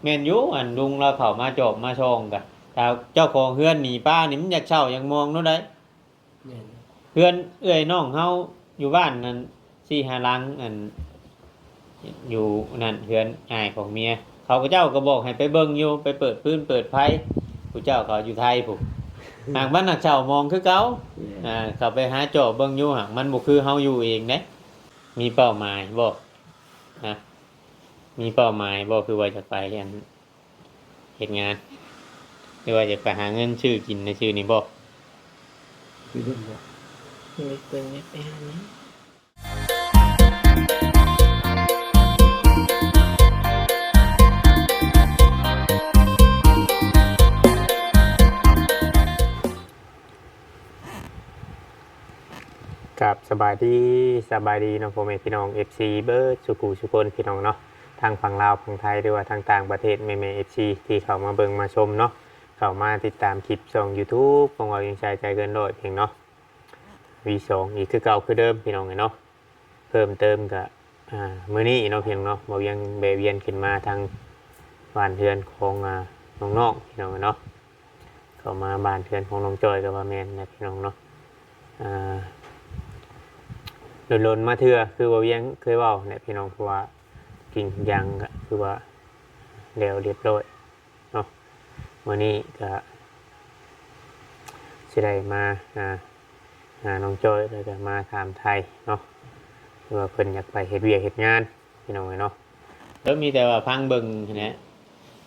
แม่นอยู่อันลุงเราเข้ามาจอบมาช่องกะถ้าเจ้าของเฮือนหนีป้านี่มันอยากเช่ายังมองนู้นได้แม่นเฮือนเอื้อยน้องเฮาอยู่บ้านนั่น4-5หลังอันอยู่นั่นเฮือนอ้ายของเมียเขาก็เจ้าก็บอกให้ไปเบิ่งอยู่ไปเปิดพื้นเปิดไผผู้เจ้าเขาอยู่ไทยพุหากมันนักเช่ามองคือเก่าเขาไปหาเจาะเบิ่งอยู่หากมันบ่คือเฮาอยู่เองเด้มีเป้าหมายบ่นะมีเป้าหมายบ่คือว่าจะไปอันเฮ็ดงานหรือว่าจะไปหาเงินชื่อกินในชื่อนี้บ่คือเบิ่งบ่ไม่เปิงไม่ไปหานี้ กับสบายดีเนาะพ่อแม่พี่น้อง FC เบิร์ดสุขุสุคนพี่น้องเนาะทางฝั่งลาวฝั่งไทยหรือว่าทางต่างประเทศแม่ FC ที่เข้ามาเบิ่งมาชมเนาะเข้ามาติดตามคลิปช่อง YouTube ของเรายังใจเกินร้อยเพียงเนาะ V2 อีกคือเก่าคือเดิมพี่น้องเนาะเพิ่มเติมกับมื้อนี้เนาะเพียงเนาะบ่ยังแบเวียนขึ้นมาทางบ้านเรือนของน้องๆพี่น้องเนาะเข้ามาบ้านเรือนของน้องจอยกับว่าแม่นนะพี่น้องเนาะหล่นๆมาเถื่อคือว่าเวียงเคยเว้าเนี่ยพี่น้องเพราะว่ากิ่งยังก็คือว่าแล้วเรียบร้อยเนาะมื้อนี้ก็สิได้มาน้องจอยแล้วก็มาถามไทยเนาะคือว่าเพิ่นอยากไปเฮ็ดเวียกเฮ็ดงานพี่น้องเนาะแล้วมีแต่ว่าพังเบิ่งนะ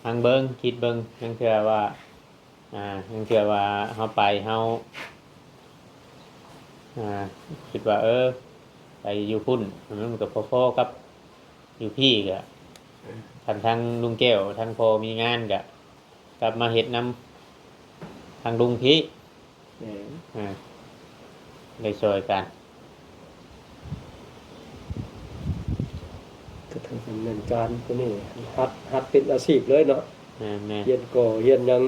พังเบิ่งคิดเบิ่งจังเทื่อว่าจังเทื่อว่าเฮาไปเฮาคิดว่าไปอยู่พุ่นมันกับพ่อกับอยู่พี่กะทางลุงแก้วทางพ่อมีงานกะกลับมาเฮ็ดนำทางลุงพี่เลยช่วยกันก็ทำดำเนินการตัวนี้หัดเป็นอาชีพเลยเนาะเรียนก่อเรียนยัง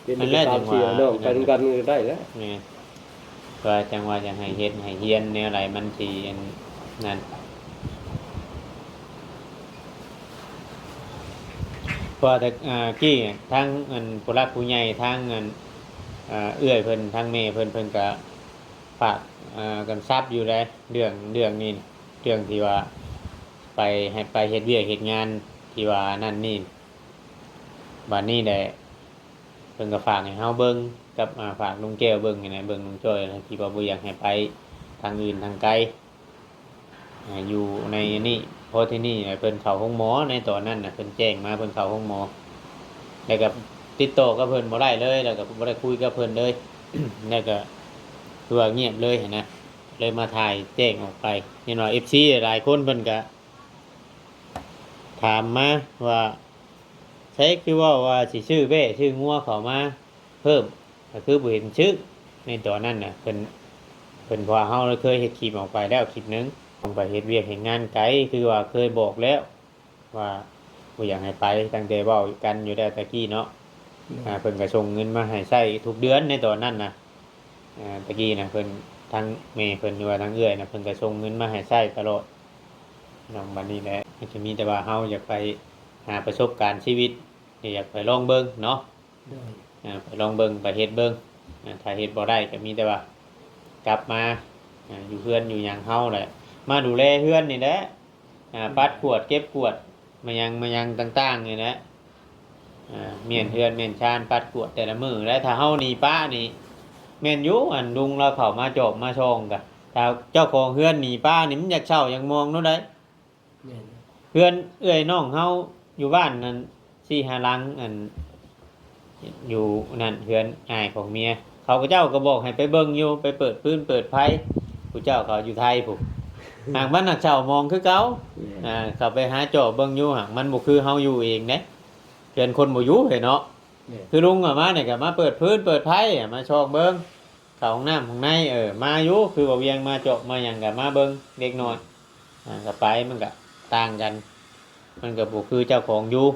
เป็นตามเสียน้องไปด้วยกันได้แล้วนี่ว่าจังว่าจะให้เฮ็ดให้เฮียนแนวไรมันสินั่นเพราะแต่กี้ทั้งผู้รักผู้ใหญ่ทั้งเอื้อยเพิ่นทั้งแม่เพิ่นก็ฝากกันทรัพย์อยู่ได้เรื่องนี้เรื่องที่ว่าไปให้ไปเฮ็ดเวียกเฮ็ดงานที่ว่านั่นนี่บัดนี้ได้เพิ่นก็ฝากให้เฮาเบิ่งกับฝากลุงแก้วเบิ่งนี่นะเบิ่งลุงจ้อยที่ว่าบ่อยากให้ไปทางอื่นทางไกลอยู่ในนี่เพราะที่นี่เพิ่นเข้าห้องหมอในตอนนั้นน่ะเพิ่นแจ้งมาเพิ่นเข้าห้องหมอแล้วก็ติดต่อกับเพิ่นบ่ได้เลยแล้วก็บ่ได้คุยกับเพิ่นเลย แล้วก็คือว่าเงียบเลยเห็นนะเลยมาถ่ายแจ้งออกไปเห็นว่า FC หลายคนเพิ่นก็ถามมาว่าใช้คือว่าสิชื่อเบ้ชื่องัวเข้ามาเพิ่มก็คือบ่เห็นชื่อในตอนนั้นน่ะเพิ่นพอเฮาเคยเฮ็ดคลิปออกไปแล้วคลิปนึงออกไปเฮ็ดเวียกเฮ็ดงานไกลคือว่าเคยบอกแล้วว่าบ่อยากให้ไปตั้งแต่เว้ากันอยู่แล้วตะกี้เนาะเพิ่นก็ส่งเงินมาให้ใช้ทุกเดือนในตอนนั้นน่ะตะกี้น่ะเพิ่นทั้งแม่เพิ่นหรือว่าทั้งเอื้อยน่ะเพิ่นก็ส่งเงินมาให้ใช้ตลอดน้องบัดนี้แหละมันจะมีแต่ว่าเฮาอยากไปหาประสบการณ์ชีวิตอยากไปลองเบิ่งเนาะไปลองเบิ่งไปเฮ็ดเบิ่งถ้าเฮ็ดบ่ได้ก็มีแต่ว่ากลับมาอยู่เฮือนอยู่หยังเฮาแหละมาดูแลเฮือนนี่แหละปัดกวาดเก็บกวาดมายังต่างๆนี่แหละเมียนเฮือนเมียนชานปัดกวาดแต่ละมื้อแล้วถ้าเฮานี่ป้านี่แม่นอยู่อันลุงเราเข้ามาจอบมาช่องกะถ้าเจ้าของเฮือนนี่ป้านี่มันอยากเช่ายังมองนู้นได้เฮือนเอื้อยน้องเฮาอยู่บ้านนั่น4-5หลังอยู่นั่นเฮือนอ้ายของเมียเขาก็เจ้าก็บอกให้ไปเบิ่งอยู่ไปเปิดพื้นเปิดไผผู้เจ้าเขาอยู่ไทยพุหากมันนักเช่ามองคือเก่าเขาไปหาเจาะเบิ่งอยู่หากมันบ่คือเฮาอยู่เองเด้เฮือนคนบ่อยู่เนาะคือลุงมาเนี่ยก็มาเปิดพื้นเปิดไผมาช่องเบิ่งเข้าห้องน้ำข้างในมาอยู่คือว่าเวียงมาเจาะมาหยังก็มาเบิ่งเล็กน้อยก็ไปมันก็ต่างกันมันก็บ่คือเจ้าของอยู่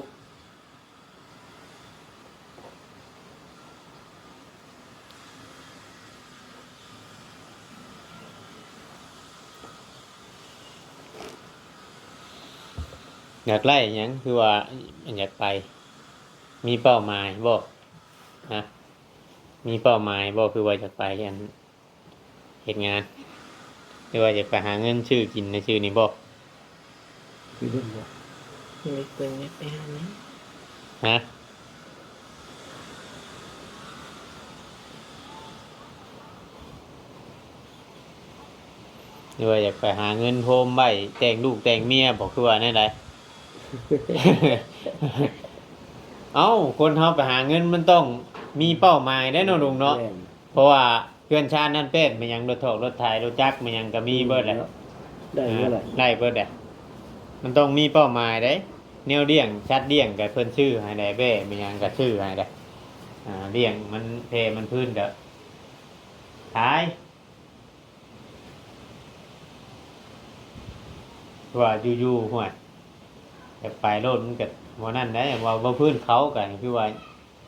อยากไล่หยังคือว่าอยากไป มีเป้าหมายบ่ฮะมีเป้าหมายบ่คือว่าจะไปอันเฮ็ดงานหรือว่าจะไปหาเงินชื่อกินในชื่อนี้บ่ คือเรื่องว่า มีปืนไม่ไปหาเนี่ย ฮะหรือว่าอยากไปหาเงินโฮมไว้แต่งลูกแต่งเมียบอกคือว่าแน่ใด เอ้าคนเฮาไปหาเงินมันต้องมีเป้าหมายได้เนาะลุงเนาะ แม่น เพราะว่าเพื่อนชาตินั่นเป็นมันยังรถถกรถไถรถจักรมันยังก็มีเบิดแหละ ได้เมื่อไหร่ ไล่เบิดแหละมันต้องมีเป้าหมายได้แนวเลี้ยงชัดเลี้ยงกับเพิ่นชื่อให้ได้แบ้มันยังก็ชื่อให้ได้เลี้ยงมันเพมันพื้นเด้อขายว่าอยู่ๆห่วยจะไปโลดมันก็บ่นั่นได้ว่าบ่พื้นเขาก็คือว่า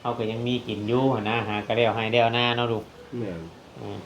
เขาก็ยังมีกินอยู่หั้นนะหากระเดียวให้เดียวหน้าเนาะลูก แม่น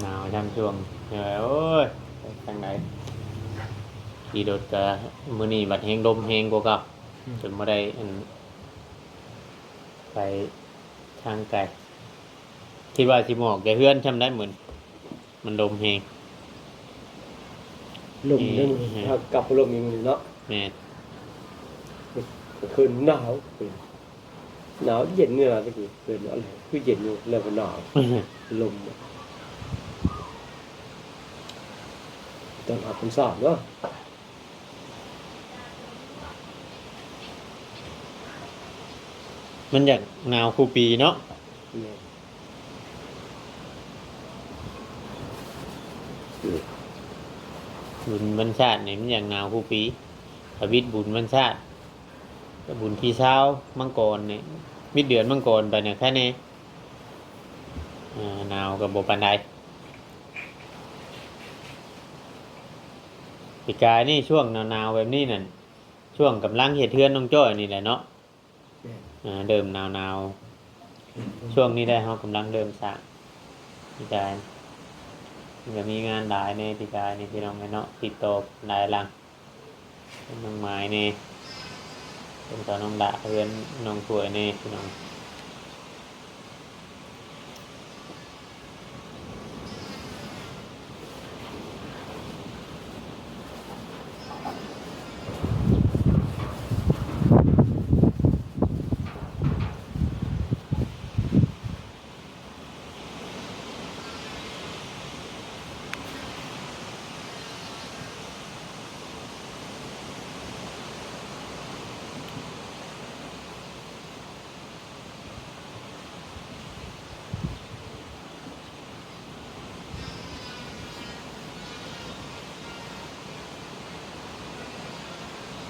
หนาวจำช่วงเหนื่อยโอ้ยไปทางไหนขี่รถก็มื้อนี้บัดแฮงลมแฮงกว่าเก่าจนบ่ได้ไปทางไกลคิดว่าสิหมอกแกเฮือนทำได้เหมือนมันลมแฮง ลมเรื่องถ้ากลับลมอีกเนาะ แม่น คืนหนาวหนาวเย็นเนี่ยนะตะกี้คืนอะไรคือเย็นอยู่แล้วก็หนาวลมตอนอาบน้ำสาดเนาะ มันอยากหนาวคู่ปีเนาะ แม่น บุญบรรชาตินี่มันอยากหนาวคู่ปีทวิตบุญบรรชาติก็บุญที่เช้ามังกรนี่มิดเดือนมังกรไปเนี่ยแค่นี้หนาวกับบ่ปานใดปีกายนี่ช่วงหนาวๆแบบนี้นั่นช่วงกำลังเฮ็ดเทือนน้องจ้อยนี่แหละเนาะ แม่น เดิมหนาวๆช่วงนี้ได้เฮากำลังเริ่มสร้างปีกายมันก็มีงานหลายในปีกายนี่พี่น้องเนาะติดต่อหลายหลังเป็นน้องไม้นี่เป็นตอนน้องดาเพื่อนน้องถวยนี่พี่น้อง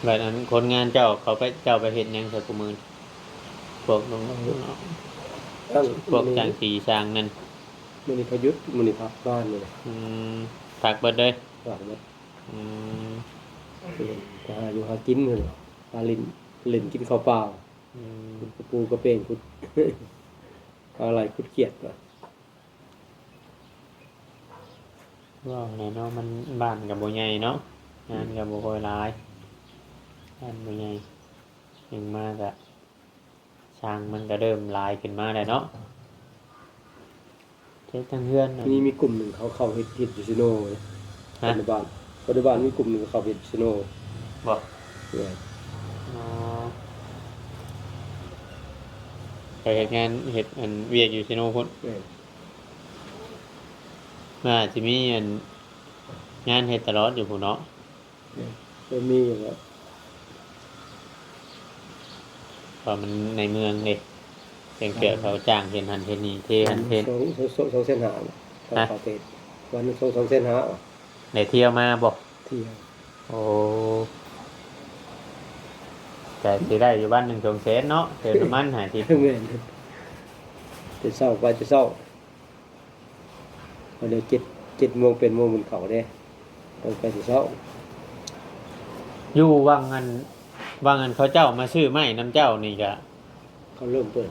แบบนั้นคนงานเจ้าเขาไปเจ้าไปเห็นยังสักกุมือพวกน้อง ตั้ง พวกจางสีจางนั่น มื้อนี้เขาหยุดมื้อนี้พักบ้านนี่ อืมถักเบิดเลย ฝากไว้ อืม หาอยู่หากินเลยหาเล่นกินข้าวเปล่า อืม ขุดกระปูกระเป้งขุด อะไรขุดเกียดก่อน ว่าไหนเนาะมันบ้านกับโบใหญ่เนาะงานกับโบค่อยหลายบ้านโบใหญ่ยังมากอะช่างมันก็เริ่มหลายขึ้นมาแล้วเนาะเช็คทั้งเพื่อนน่ะ มีกลุ่มหนึ่งเขาเข้าเฮ็ดอยู่ซิโน่นะ ฮะ ปัจจุบันมีกลุ่มหนึ่งเขาเฮ็ดซิโน่ บอก เนี่ย อ๋อไปเห็ดงานเห็ดอันเวียกอยู่ซิโนพุ่น เนี่ย น่าจะมีอันงานเห็ดตลอดอยู่พุ่นเนาะ ก็มีอย่างเงี้ย เพราะมันในเมืองเลย เพียงเกี่ยวเขาจ้างเห็นหันเห็นนี่เทหันเห็น สองเส้นหาเขาเป็ดวันนึงสองเส้นหา ได้เที่ยวมาบ่ เที่ยว โอ้แต่สิได้อยู่บ้าน1 2แสนเนาะเติมน้ำมันหาที่ เงินจะเศร้าไปจะเศร้าเดี๋ยว7 โมงเป็นโมงบนเขาเด้ต้องไปจะเศร้า อยู่วังอันเขาเจ้ามาซื้อไม้น้ำเจ้านี่ก็ เขาเริ่มเปิด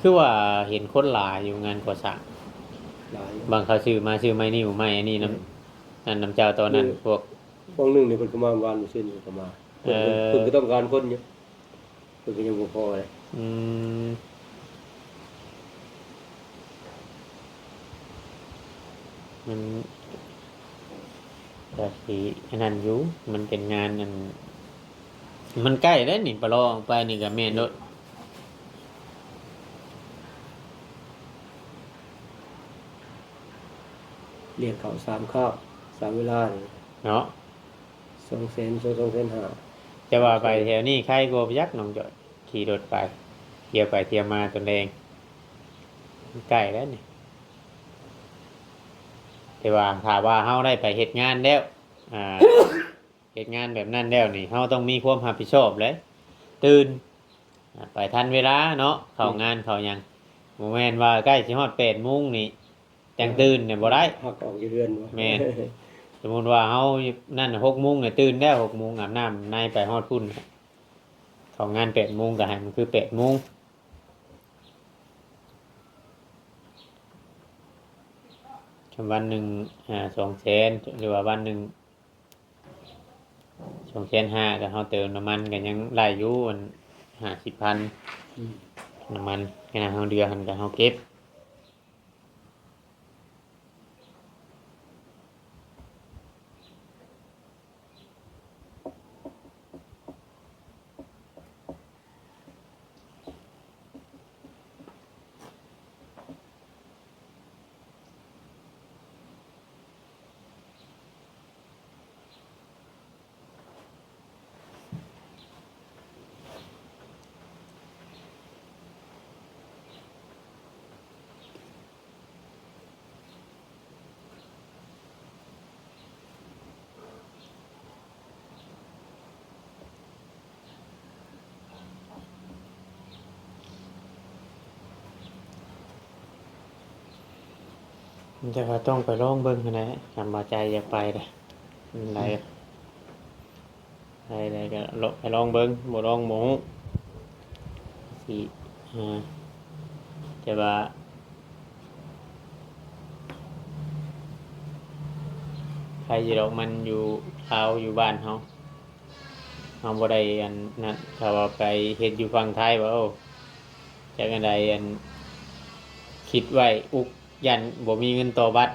คือว่าเห็นคนหลายอยู่งานก่อสร้าง หลาย บางเขาซื้อไม้นิ้วไม้อันนี้น้ำเจ้าตอนนั้นพวก พวกนึงนี่เพิ่นก็มาวานอยู่ซื่อก็มาเพิ่นก็ต้องการคนอยู่เพิ่นก็ยังบ่พอเลย อืมมันแต่สีอันนั้นอยู่มันเป็นงานอันมันใกล้แล้วนี่ปะลองไปนี่ก็แม่นโดด เรียกเขา3ข้าว3เวลานี่ เนาะ 2 เซน2 เซนหา จะว่าไปแถวนี้ใครกลัวยักษ์น้องจอยขี่รถไปเที่ยวไปเที่ยวมาตนเองใกล้แล้วนี่แต่ว่าถ้าว่าเฮาได้ไปเฮ็ดงานแล้วเฮ็ดงานแบบนั้นแล้วนี่เฮาต้องมีความรับผิดชอบเลยตื่นไปทันเวลาเนาะเข้างานเข้าหยังบ่แม่นว่าใกล้สิฮอด8 โมงนี่จังตื่นเนี่ยบ่ได้ หักออกอยู่เรือนบ่ แม่น สมมุติว่าเฮานั่น6 โมงเนี่ยตื่นแล้ว6 โมงอาบน้ำในไปฮอดพุ่นเข้างาน8 โมงก็ให้มันคือ8 โมงวันหนึ่ง2 แสนหรือว่าวันหนึ่ง2,500,000ก็เฮาเติมน้ำมันก็ยังได้อยู่อัน50,000น้ำมันขณะเฮาเดือหันก็เฮาเก็บมันจะว่าต้องไปลองเบิ่งหั่นแหละจำบ่ใจอยากไปเด้ได้ได้ก็ไปลองเบิ่งบ่ลองบ่ฮู้สิแต่ว่าใครสิดอกมันอยู่ลาวอยู่บ้านเฮาบ่ได้อันนั้นถ้าว่าไปเฮ็ดอยู่ฝั่งไทยว่าโอ้จักอันใดอันคิดไว้อุกยันบ่มีเงินต่อบัตร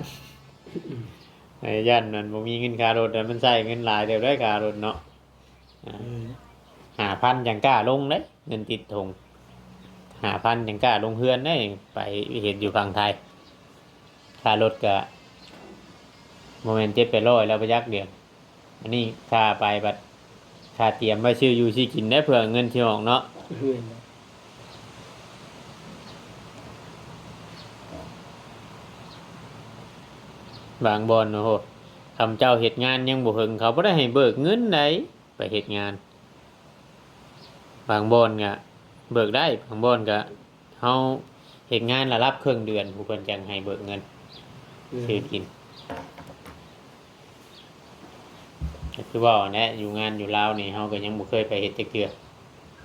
ยันนั่นบ่มีเงินค่ารถมันใช้เงินหลายเดี๋ยวได้ค่ารถเนาะ5,000จังกล้าลงเด้เงินติดธง5,000จังกล้าลงเฮือนได้ไปเฮ็ดอยู่ฝั่งไทยค่ารถก็บ่แม่น700-800แล้วประหยัดเดือนอันนี้ค่าไปบัดค่าเตรียมไว้ซื้ออยู่ซื้อกินได้เพื่อเงินที่ออกเนาะ บางบอนโอ้โหทำเจ้าเฮ็ดงานยังบ่เฮิงเขาบ่ได้ให้เบิกเงินไดไปเฮ็ดงานบางบอนก็เบิกได้บางบอนก็เฮาเฮ็ดงานละรับครึ่งเดือนผู้เพิ่นจังให้เบิกเงินซื้อกินก็คือว่าแนะอยู่งานอยู่ลาวนี่เฮาก็ยังบ่เคยไปเฮ็ดจักเทื่อ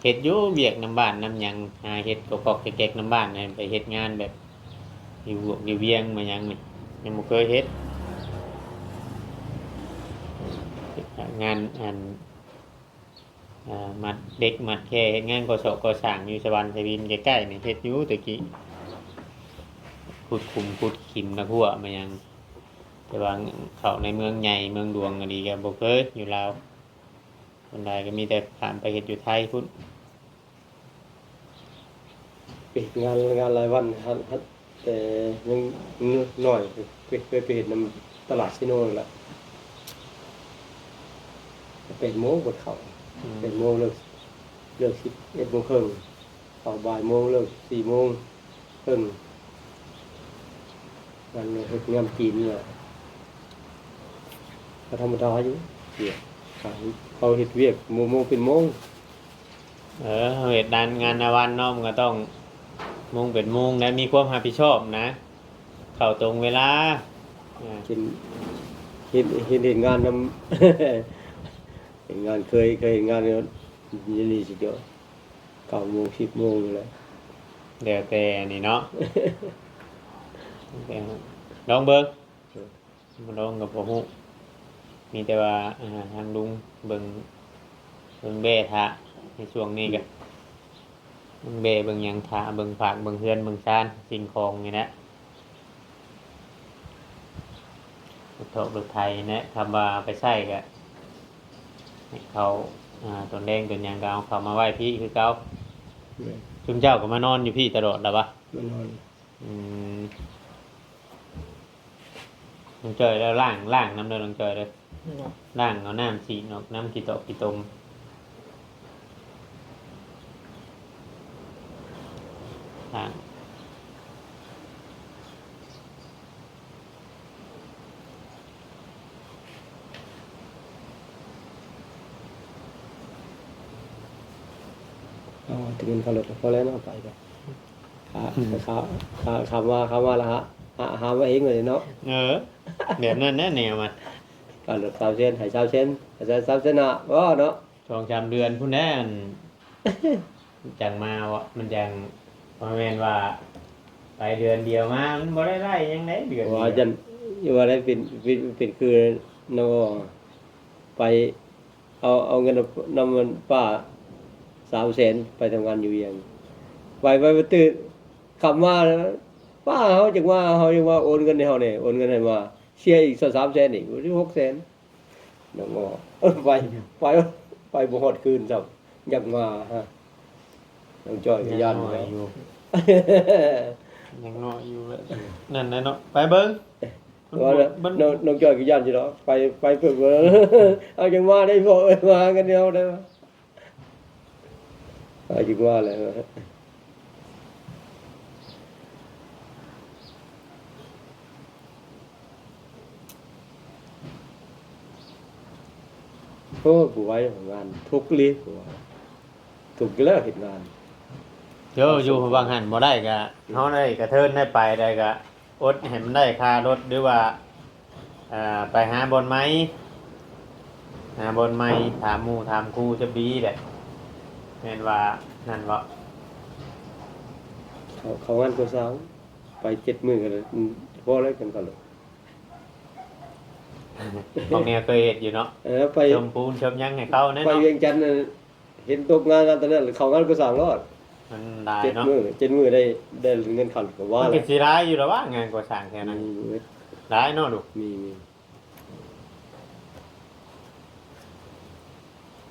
เฮ็ดอยู่เวียกน้ำบ้านน้ำหยังหาเฮ็ดกอกๆแก๊กๆน้ำบ้านนั่นไปเฮ็ดงานแบบอยู่เวียงมาหยังนี่ยังบ่เคยเฮ็ดงานมัดเด็กมัดแค่เฮ็ดงานก่อสร้างอยู่สวรรค์ไสวินใกล้ๆนี่เฮ็ดอยู่ตะกี้ขุดขิมนะพวกมาหยังแต่ว่าเข้าในเมืองใหญ่เมืองหลวงก็ดีก็บ่เคยอยู่ลาวคนใดก็มีแต่ข้ามไปเฮ็ดอยู่ไทยพุ่น ปิดงานรายวันแต่ยังน้อยเคยไปเห็นน้ำตลาดซิโน่แหละ8 โมงบนเขา8 โมงเลิก11 โมงครึ่ง เข้าบ่ายโมงเลิก4โมงครึ่งนั่นเลยเฮ็ดงานกินแหละก็ธรรมดาอยู่เวียกเขาเฮ็ดเวียกโมงเป็นโมง เหตุการณ์งานในวันเนาะมันก็ต้องมุ่งเป็นมุ่งและมีความรับผิดชอบนะ เข้าตรงเวลากินเห็นงานนำ เห็นงานเคยเห็นงานเนี่ยยินดีสิเดียว9โมง10โมงอยู่แล้ว เดี๋ยวแต่นี่เนาะ ลองเบิ่งลองกับบ่ฮู้มีแต่ว่าทางลุงเบิ่งเบ้ทะในช่วงนี้ก็เบิ่งเบ้เบิ่งหยังทะเบิ่งฝากเบิ่งเฮือนเบิ่งซานสิ่งของนี่แหละรถโถรถไทยเนี่ยคำว่าไปใช้ก็ให้เขาตนแดงตนหยังก็เอาเขามาไว้พี่คือเก่าชุมเจ้าก็มานอนอยู่พี่ตลอดแล้วปะ มานอน ลงเจยแล้วล่างน้ำเดินลงเจยเลยล่างเอาน้ำสีนอกน้ำกี่ตกกี่ตมล่าง ถึงเงินเขาลดพอแล้วเนาะไปก็คำว่าละหามาเองเลยเนาะ แบบนั้นแน่แนวมัน การลด3เซนให้3เซนให้3เซนน่ะว่าเนาะ 2-3 เดือนพุ่นแน่นจังมาวะมันจังประมาณว่าไปเดือนเดียวมามันบ่ได้ไล่ยังไงเดือนเดียว ว่าจันว่าได้เป็นคือเนาะไปเอาเงินนำมันป้า3 แสนไปทำงานอยู่เวียงไปตื่นคำว่าป้าเขาจังว่าเขาจังว่าโอนเงินให้เขาเนี่ยโอนเงินให้มาเสียอีก3 แสนอีกที่6 แสนน้องงอไปบ่ฮอดคืนซับอยากมาฮะน้องจ้อยก็ย่าน น้ แล้ อยว อยู่ ยังน้อยอยู่เลยนั่นแหละเนาะไปเบิ่ง ว่าน้องจ้อยก็ย่านอยู่เนาะไปเพิ่นเอาจังว่าได้บ่มากันเดียวได้เอาจังว่าเลยโอ้ผู้ไว้ของงานทุกข์เลยผู้ว่าทุกข์อยู่แล้วเฮ็ดงาน อยู่บางหันบ่ได้ก็เฮาได้กระเทินได้ไปได้ก็อดให้มันได้ค่ารถหรือว่าไปหาบอนไม้ถามหมู่ถามครูจะดีแหละแม่นว่านั่นบ่ เขางานก็สาวไป7 มื้อกันพอแล้วกันก็เลย พวกเนี้ยเคยเฮ็ดอยู่เนาะ ไป ชมปูนชมหยังให้เขาแน่ ไป เนาะ เวียงจันทน์เห็นตกงานตอนนั้นเขางานก็3รอด มันได้ 7 เนาะ มื้อ7 มื้อได้เงินขันก็ว่า มัน แล้ ก็ ว สิร้ายอยู่แล้วว่างานก่อสร้างแค่นั้นร้ายเนาะลูก มี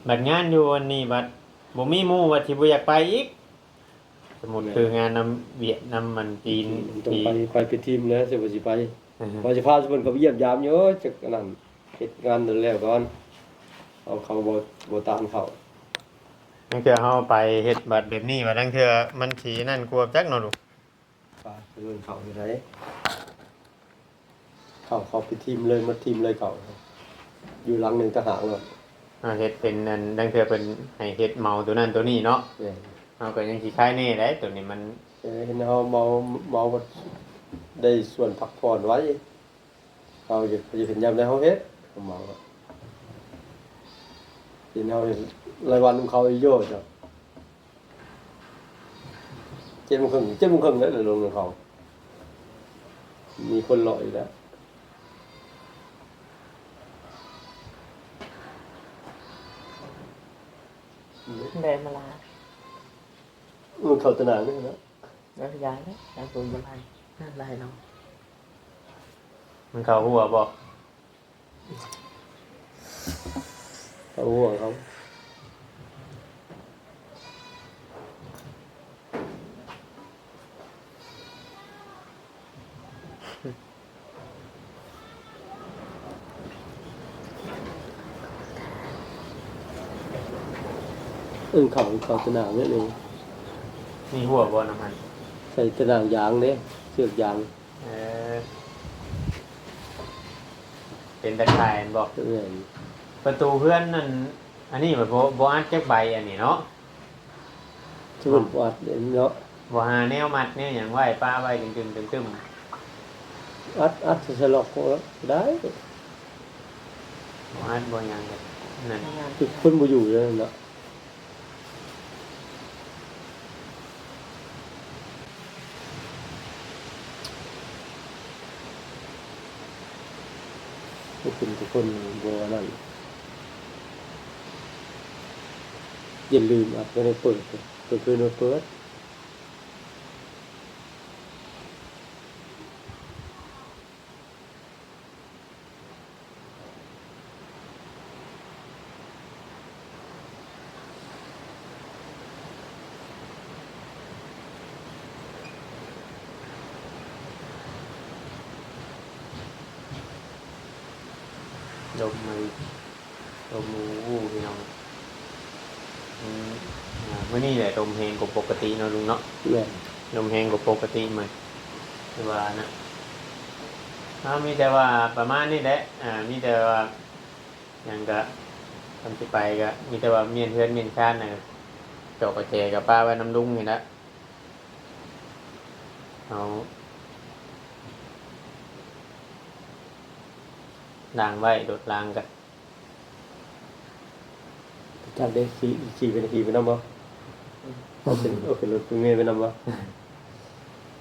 บัดงานอยู่วันนี้บัดบ่มีหมู่ว่าสิบ่อยากไปอีกสมมุติคืองานนำเวียดนามมันจีน ต้อง ที่ ไปเป็นทีมนะสิบ่สิไปว่าสิพาเพิ่นเขาไปเยี่ยมยามอยู่จักนั้นเฮ็ดงานเดินแล้วก่อนเอาเขาบ่ตามเขา นั่นคือเฮาไปเฮ็ดบัดแบบนี้ว่านั่นคือมันสินั่นกลัวจักเนาะลูก ไปเพิ่นเขาอยู่ไหนเขาเป็นทีมเลยมาทีมเลยเขาอยู่หลังหนึงทหารเนาะ เฮ็ดเป็นนั่นนั่นคือเป็นให้เฮ็ดเมาตัวนั้นตัวนี้เนาะ เนี่ย เฮาก็ยังสิคล้ายแน่ได้ตัวนี้มัน เห็นเฮาเมาได้ส่วนพักผ่อนไว้เขาจะเห็นยามได้เฮาเฮ็ดเขาเมาเห็นเฮารายวันของเขาอีโยจ้ะ7:30ได้เลยลงของเขามีคนรออยู่แล้ว เดินมาลา เขาตนานนี่นะ แล้วย้ายแล้วย้ายตัวยังไงนั่นไรเนาะ มันเข้าหัวบ่ เขาห่วงเขาเขาตนานนี่เลย มีหัวบ่น้ำมัน ใส่ตะนางยางเด้เสือกยาง เออเป็นตะข่ายอันบอก แม่น ประตูเพื่อนนั่นอันนี้แบบบ่อัดจักใบอันนี้เนาะ สมุนวัดเนาะ บ่หาแนวมัดแนวหยังไว้ป้าไว้ตึมๆอัดสลอกก็ได้ บ่อัดบ่หยังเลยนั่น คือคนบ่อยู่แล้วเนาะทุกคนบ่นั่นอย่าลืมอัดไว้ในเปิดคือโน้ตเปิดดมมือดมมูวูพี่น้องมื้อนี้แหละดมแฮงกว่าปกติเนาะลุงเนาะ แม่น ดมแฮงกว่าปกติมันคือว่านะมีแต่ว่าประมาณนี้แหละมีแต่ว่าหยังก็ทำสิไปก็มีแต่ว่าเมียนเฮือนเมียนชาติน่ะเจาะกระเจกับป้าไว้น้ำลุงนี่แหละเอาล้างไว้โดดล้างกัน ท่านได้ขี่เป็นนาทีไปนำบ่เอาเป็นรถเป็นเมย์ไปนำบ่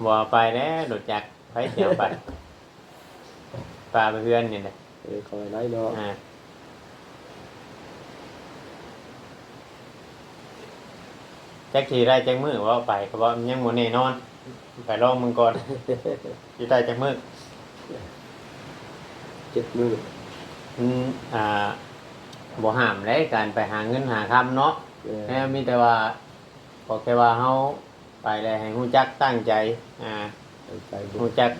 บ่ไปแล้วโดดจักรไปเที่ยวไปปลาไปเพื่อนนี่แหละ ขอให้ได้เนาะ จักทีได้จักมือว่าไปเพราะว่ามันยังบ่แน่นอนไปลองมึงก่อน สิได้จักมือ 7 มื้อ อืมบ่ห้ามเลยการไปหาเงินหาคำเนาะแค่มีแต่ว่าบอกแค่ว่าเฮาไปแล้วให้ฮู้จักตั้งใจไปบ่ ฮู้จัก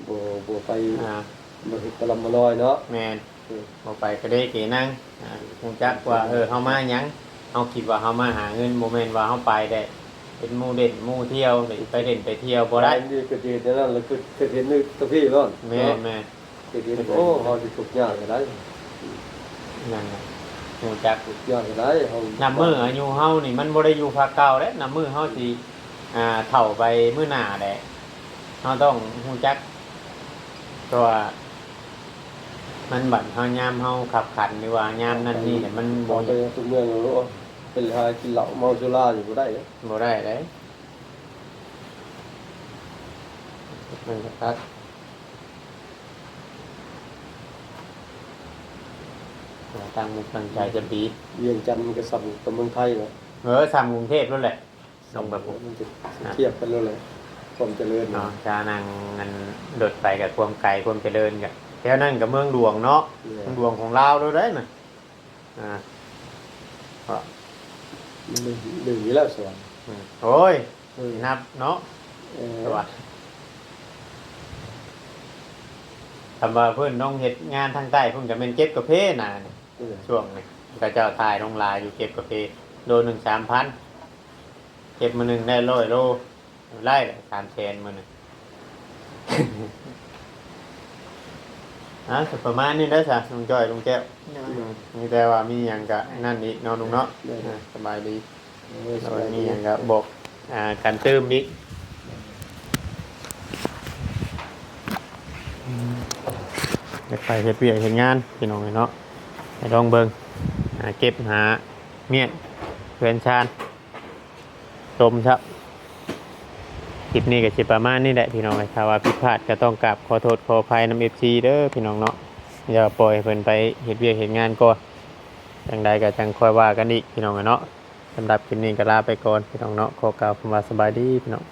บ่ไปบ่เฮ็ดกะลำมาลอยเนาะ แม่นบ่ไปก็ได้เกนั่งฮู้จักว่าเฮามาหยังเฮาคิดว่าเฮามาหาเงินบ่แม่นว่าเฮาไปได้เป็นหมู่เด่นหมู่เที่ยวหรือไปเด่นไปเที่ยวบ่ได้ นี่ก็สินั่นแล้วคือเห็นนึกตะพี่เนาะ แม่น คือเห็นโอ้เฮาสิทุกข์ยากได้ นั่นน่ะฮู้จัก ทุกข์ยากได้เฮา น้ำมืออายุเฮานี่มันบ่ได้อยู่ภาคเก่าแล้วน้ำมือเฮาสิเฒ่าไปมื้อหน้าแหละเฮาต้องฮู้จักตัวมันบัดเฮายามเฮาขับขันหรือว่ายามนั่นนี่เนี่ยมัน บ่ บ่ ไปทุกเมืองเนาะเป็นหากินเหล้าเมาสุราอยู่บ่ได้ บ่ได้เด้มันก็คักตั้งมุกตั้งใจจะดี เวียงจันทน์มันก็สั่นกับเมืองไทยเนาะ ซ้ำกรุงเทพนั่นแหละลงแบบ มันจะเทียบกันแล้วเลยความเจริญ เนาะจะนั่งมันโดดไปกับความไกลความเจริญกับแถวนั้นกับเมืองหลวงเนาะเมืองหลวงของลาวด้วยได้น่ะก็ ดื่มอยู่แล้วสวน โอ้ยนับเนาะ เ ตัวทำว่าเพื่อนน้องเฮ็ดงานทางใต้เพิ่นก็เป็นเก็บกาแฟน่ะช่วงนี้ก็เจ้าทายลงลายอยู่เก็บกาแฟโลนึง 3,000เก็บมื้อนึงได้100 โลไล่300,000มื้อนึง สุดประมาณนี้ได้จ้ะลุงจ้อยลุงแก้วมีแต่ว่ามีหยังก็นั่นอีกเนาะลุงเนาะสบายดีแล้วมีหยังก็บอกกันเติมอีกเดี๋ยวไปเฮ็ดเวียกเฮ็ดงานพี่น้องเนาะให้ลองเบิ่งเก็บหาเมียนเพื่อนชานชมครับคลิปนี้ก็สิประมาณนี้แหละพี่น้องถ้าว่าผิดพลาดก็ต้องกราบขอโทษขออภัยนำ FC เด้อพี่น้องเนาะอย่าปล่อยให้เพิ่นไปเฮ็ดเวียกเฮ็ดงานก่อนจังใดก็จังค่อยว่ากันอีกพี่น้องเนาะสำหรับคลิปนี้ก็ลาไปก่อนพี่น้องเนาะขอกล่าวคำว่าสบายดีพี่น้อง